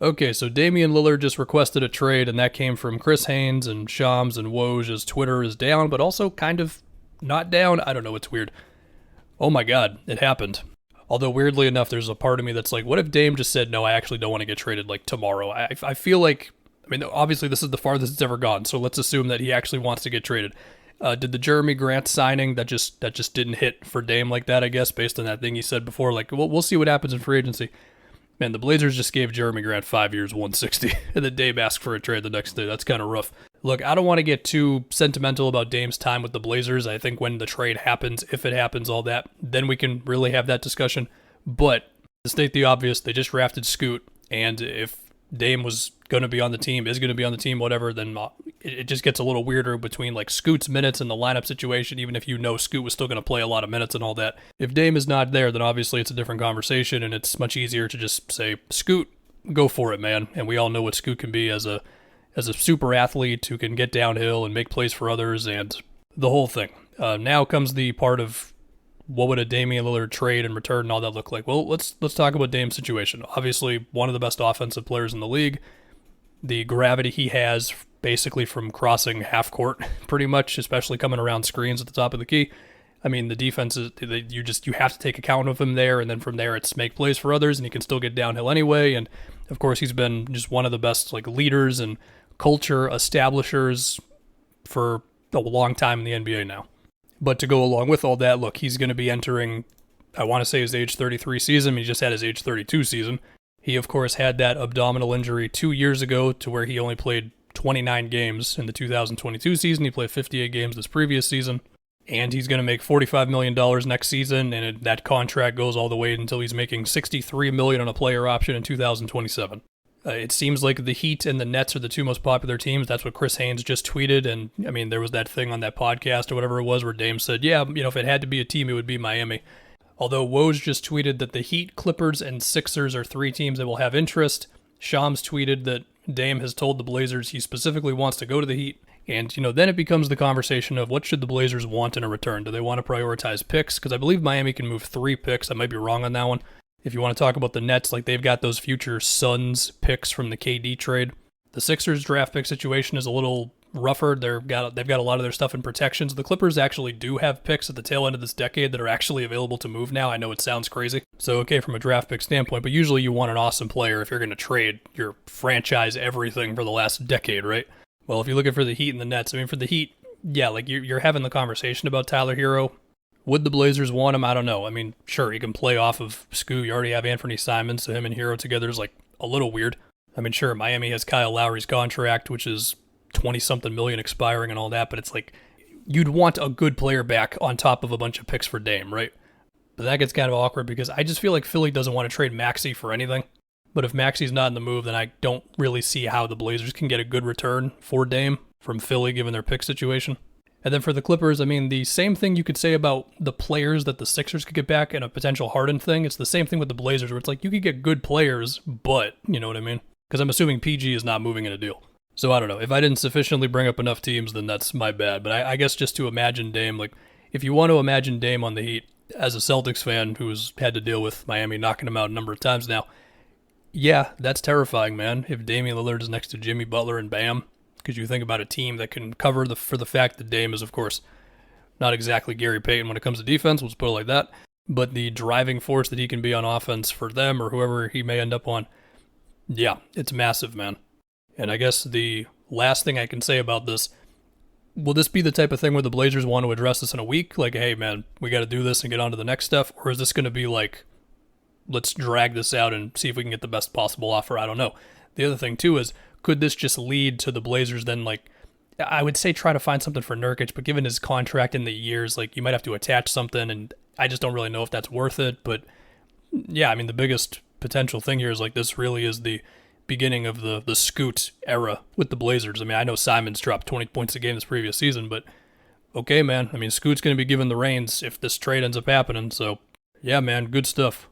Okay, so Damian Lillard just requested a trade, and that came from Chris Haynes and Shams and Woj's Twitter is down, but also kind of not down. I don't know, it's weird. Oh my god, it happened. Although weirdly enough, there's a part of me that's like, what if Dame just said, no, I actually don't want to get traded like tomorrow? I feel like, I mean, obviously this is the farthest it's ever gone, so let's assume that he actually wants to get traded. Did the Jeremy Grant signing that just didn't hit for Dame like that? I guess based on that thing he said before, like we'll see what happens in free agency. Man, the Blazers just gave Jeremy Grant 5 years, 160, and then Dame asked for a trade the next day. That's kind of rough. Look, I don't want to get too sentimental about Dame's time with the Blazers. I think when the trade happens, if it happens, all that, then we can really have that discussion. But to state the obvious, they just drafted Scoot, and if Dame was going to be on the team, is going to be on the team, whatever, then it just gets a little weirder between like Scoot's minutes and the lineup situation, even if you know Scoot was still going to play a lot of minutes and all that. If Dame is not there, then obviously it's a different conversation, and it's much easier to just say, Scoot, go for it, man. And we all know what Scoot can be as a super athlete who can get downhill and make plays for others and the whole thing. Now comes the part of what would a Damian Lillard trade and return and all that look like? Well, let's talk about Dame's situation. Obviously, one of the best offensive players in the league. The gravity he has basically from crossing half court, pretty much, especially coming around screens at the top of the key. I mean, the defense is you have to take account of him there, and then from there it's make plays for others, and he can still get downhill anyway. And of course, he's been just one of the best like leaders and culture establishers for a long time in the NBA now. But to go along with all that, look, he's going to be entering, I want to say his age 33 season. He just had his age 32 season. He, of course, had that abdominal injury 2 years ago to where he only played 29 games in the 2022 season. He played 58 games this previous season. And he's going to make $45 million next season, and that contract goes all the way until he's making $63 million on a player option in 2027. It seems like the Heat and the Nets are the two most popular teams. That's what Chris Haynes just tweeted. And, I mean, there was that thing on that podcast or whatever it was where Dame said, yeah, if it had to be a team, it would be Miami. Although Woj just tweeted that the Heat, Clippers, and Sixers are three teams that will have interest. Shams tweeted that Dame has told the Blazers he specifically wants to go to the Heat. And, then it becomes the conversation of what should the Blazers want in a return? Do they want to prioritize picks? Because I believe Miami can move 3 picks. I might be wrong on that one. If you want to talk about the Nets, like they've got those future Suns picks from the KD trade. The Sixers draft pick situation is a little rougher. They've got a lot of their stuff in protections. The Clippers actually do have picks at the tail end of this decade that are actually available to move now. I know it sounds crazy. So, okay, from a draft pick standpoint, but usually you want an awesome player if you're going to trade your franchise everything for the last decade, right? Well, if you're looking for the Heat and the Nets, I mean, for the Heat, yeah, like you're having the conversation about Tyler Hero. Would the Blazers want him? I don't know. I mean, sure, he can play off of Scoot. You already have Anthony Simons, so him and Hero together is like a little weird. I mean, sure, Miami has Kyle Lowry's contract, which is 20-something million expiring and all that, but it's like you'd want a good player back on top of a bunch of picks for Dame, right? But that gets kind of awkward because I just feel like Philly doesn't want to trade Maxey for anything. But if Maxey's not in the move, then I don't really see how the Blazers can get a good return for Dame from Philly given their pick situation. And then for the Clippers, I mean, the same thing you could say about the players that the Sixers could get back in a potential Harden thing. It's the same thing with the Blazers where it's like you could get good players, but, you know what I mean? Because I'm assuming PG is not moving in a deal. So I don't know. If I didn't sufficiently bring up enough teams, then that's my bad. But I guess just to imagine Dame, like if you want to imagine Dame on the Heat, as a Celtics fan who's had to deal with Miami knocking him out a number of times now, yeah, that's terrifying, man. If Damian Lillard is next to Jimmy Butler and Bam, because you think about a team that can cover for the fact that Dame is, of course, not exactly Gary Payton when it comes to defense, let's put it like that, but the driving force that he can be on offense for them or whoever he may end up on, yeah, it's massive, man. And I guess the last thing I can say about this, will this be the type of thing where the Blazers want to address this in a week? Like, hey, man, we got to do this and get on to the next stuff? Or is this going to be like, let's drag this out and see if we can get the best possible offer? I don't know. The other thing, too, is could this just lead to the Blazers then, like, I would say try to find something for Nurkic, but given his contract in the years, like, you might have to attach something, and I just don't really know if that's worth it. But, yeah, I mean, the biggest potential thing here is, like, this really is the beginning of the Scoot era with the Blazers. I mean, I know Simons dropped 20 points a game this previous season, but okay, man. I mean, Scoot's going to be given the reins if this trade ends up happening. So, yeah, man, good stuff.